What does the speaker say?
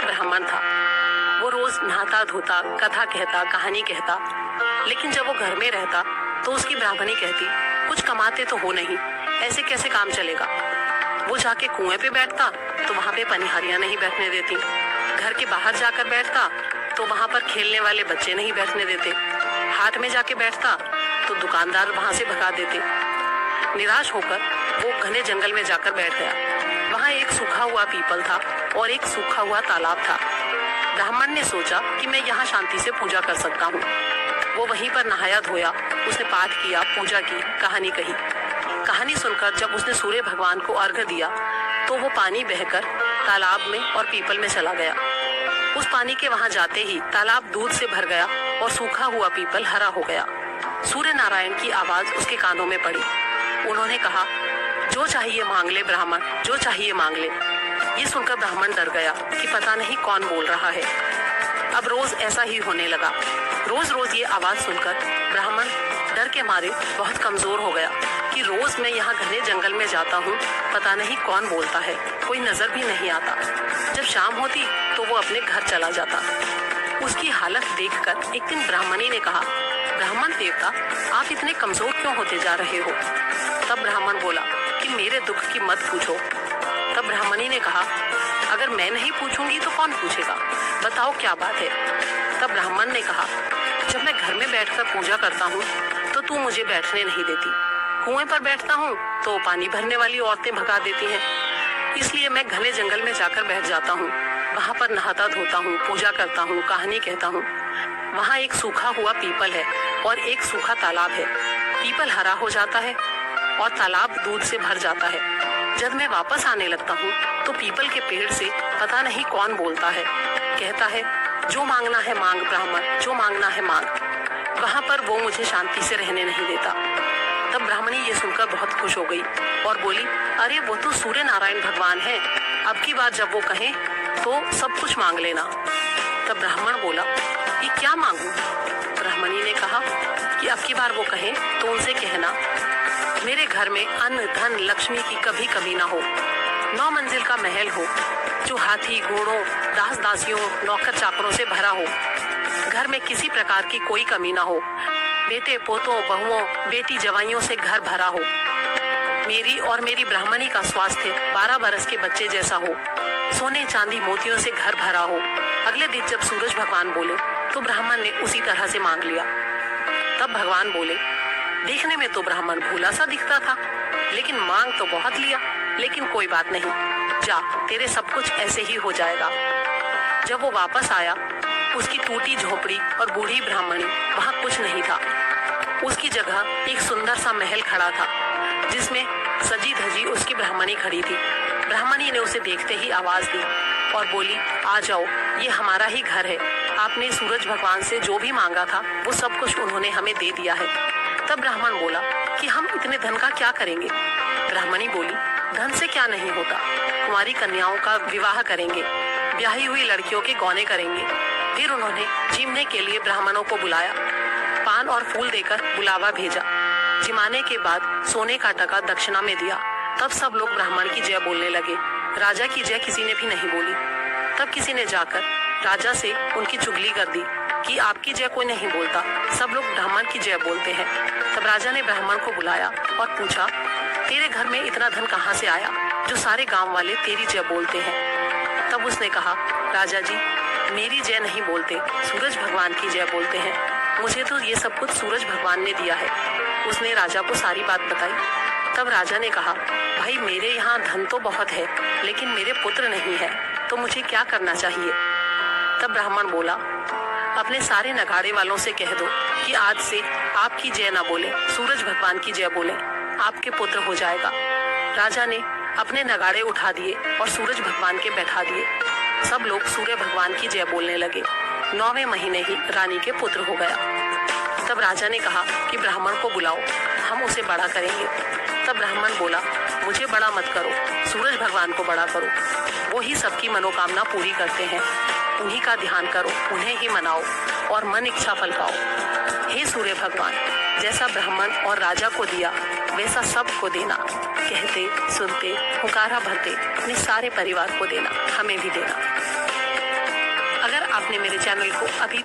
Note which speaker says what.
Speaker 1: ब्राह्मण था। वो रोज नहाता धोता, कथा कहता, कहानी कहता, लेकिन जब वो घर में रहता तो उसकी ब्राह्मणी कहती, कुछ कमाते तो हो नहीं, ऐसे कैसे काम चलेगा। वो जाके कुएं पे बैठता तो वहां पे पनिहारियां नहीं बैठने देती, घर के बाहर जाकर बैठता तो वहां पर खेलने वाले बच्चे नहीं बैठने देते, हाट में जाके बैठता तो दुकानदार वहां से भगा देते। निराश होकर वो घने जंगल में जाकर बैठ गया। वहां एक सूखा हुआ पीपल था और एक सूखा हुआ तालाब था। ब्राह्मण ने सोचा कि मैं यहाँ शांति से पूजा कर सकता हूँ। वो वहीं पर नहाया धोया, उसने पाठ किया, पूजा की, कहानी कही। कहानी सुनकर जब उसने सूर्य भगवान को अर्घ्य दिया तो वो पानी बहकर तालाब में और पीपल में चला गया। उस पानी के वहां जाते ही तालाब दूध से भर गया और सूखा हुआ पीपल हरा हो गया। सूर्य नारायण की आवाज उसके कानों में पड़ी। उन्होंने कहा, जो चाहिए मांग ले ब्राह्मण, जो चाहिए मांग ले। ये सुनकर ब्राह्मण डर गया कि पता नहीं कौन बोल रहा है। अब रोज ऐसा ही होने लगा। रोज रोज ये आवाज सुनकर ब्राह्मण डर के मारे बहुत कमजोर हो गया कि रोज मैं यहाँ घने जंगल में जाता हूँ, पता नहीं कौन बोलता है, कोई नजर भी नहीं आता। जब शाम होती तो वो अपने घर चला जाता। उसकी हालत देखकर एक दिन ब्राह्मणी ने कहा, ब्राह्मण देवता, आप इतने कमजोर क्यों होते जा रहे हो। तब ब्राह्मण बोला कि मेरे दुख की मत पूछो। तब ब्राह्मणी ने कहा, अगर मैं नहीं पूछूंगी तो कौन पूछेगा, बताओ क्या बात है। तब ब्राह्मण ने कहा, जब मैं घर में बैठकर पूजा करता हूँ तो तू मुझे बैठने नहीं देती, कुएं पर बैठता हूँ तो पानी भरने वाली औरतें भगा देती हैं, इसलिए मैं घने जंगल में जाकर बैठ जाता हूँ। वहां पर नहाता धोता हूँ, पूजा करता हूँ, कहानी कहता हूँ। वहां एक सूखा हुआ पीपल है और एक सूखा तालाब है। पीपल हरा हो जाता है और तालाब दूध से भर जाता है। जब मैं वापस आने लगता हूँ तो पीपल के पेड़ से पता नहीं कौन बोलता है, कहता है, जो मांगना है मांग ब्राह्मण, जो मांगना है मांग। वहां पर वो मुझे शांति से रहने नहीं देता। तब ब्राह्मणी ये सुनकर बहुत खुश हो गई और बोली, अरे वो तो सूर्य नारायण भगवान है, अब की बार जब वो कहें तो सब कुछ मांग लेना। तब ब्राह्मण बोला, ये क्या मांगू। ब्राह्मणी ने कहा कि अब की बार वो कहें तो उनसे कहना, मेरे घर में अन्न धन लक्ष्मी की कभी कमी ना हो, 9 मंजिल का महल हो जो हाथी घोड़ों दास दासियों नौकर चाकरों से भरा हो, घर में किसी प्रकार की कोई कमी ना हो, बेटे पोतों बहुओं बेटी जवाइयों से घर भरा हो, मेरी और मेरी ब्राह्मणी का स्वास्थ्य 12 बरस के बच्चे जैसा हो, सोने चांदी मोतियों से घर भरा हो। अगले दिन जब सूरज भगवान बोले तो ब्राह्मण ने उसी तरह से मांग लिया। तब भगवान बोले, देखने में तो ब्राह्मण भोला सा दिखता था, लेकिन मांग तो बहुत लिया, लेकिन कोई बात नहीं, जा तेरे सब कुछ ऐसे ही हो जाएगा। जब वो वापस आया, उसकी टूटी झोपड़ी और बूढ़ी ब्राह्मणी वहां कुछ नहीं था। उसकी जगह एक सुंदर सा महल खड़ा था जिसमें सजी धजी उसकी ब्राह्मणी खड़ी थी। ब्राह्मणी ने उसे देखते ही आवाज दी और बोली, आ जाओ, ये हमारा ही घर है। आपने सूरज भगवान से जो भी मांगा था वो सब कुछ उन्होंने हमें दे दिया है। तब ब्राह्मण बोला कि हम इतने धन का क्या करेंगे। ब्राह्मणी बोली, धन से क्या नहीं होता, हमारी कन्याओं का विवाह करेंगे, ब्याही हुई लड़कियों के गौने करेंगे। फिर उन्होंने जिमने के लिए ब्राह्मणों को बुलाया, पान और फूल देकर बुलावा भेजा। जिमाने के बाद सोने का टका दक्षिणा में दिया। तब सब लोग ब्राह्मण की जय बोलने लगे। राजा की जय किसी ने भी नहीं बोली। तब किसी ने जाकर राजा से उनकी चुगली कर दी कि आपकी जय कोई नहीं बोलता, सब लोग ब्राह्मण की जय बोलते हैं। तब राजा ने ब्राह्मण को बुलाया और पूछा, तेरे घर में इतना धन कहाँ से आया जो सारे गांव वाले तेरी जय बोलते हैं। तब उसने कहा, राजा जी, मेरी जय नहीं बोलते, सूरज भगवान की जय बोलते हैं। मुझे तो ये सब कुछ सूरज भगवान ने दिया है। उसने राजा को सारी बात बताई। तब राजा ने कहा, भाई मेरे यहाँ धन तो बहुत है, लेकिन मेरे पुत्र नहीं है, तो मुझे क्या करना चाहिए। तब ब्राह्मण बोला, अपने सारे नगाड़े वालों से कह दो कि आज से आपकी जय ना बोले, सूरज भगवान की जय बोले, आपके पुत्र हो जाएगा। राजा ने अपने नगाड़े उठा दिए और सूरज भगवान के बैठा दिए। सब लोग सूर्य भगवान की जय बोलने लगे। 9वें महीने ही रानी के पुत्र हो गया। तब राजा ने कहा कि ब्राह्मण को बुलाओ, हम उसे बड़ा करेंगे। तब ब्राह्मण बोला, मुझे बड़ा मत करो, सूरज भगवान को बड़ा करो, वो ही सबकी मनोकामना पूरी करते हैं। उन्हीं का ध्यान करो, उन्हें ही मनाओ और मन इच्छा फल पाओ। हे सूर्य भगवान, जैसा ब्राह्मण और राजा को दिया वैसा सबको देना। कहते सुनते हुंकारा भरते अपने सारे परिवार को देना, हमें भी देना। आपने मेरे चैनल को अभी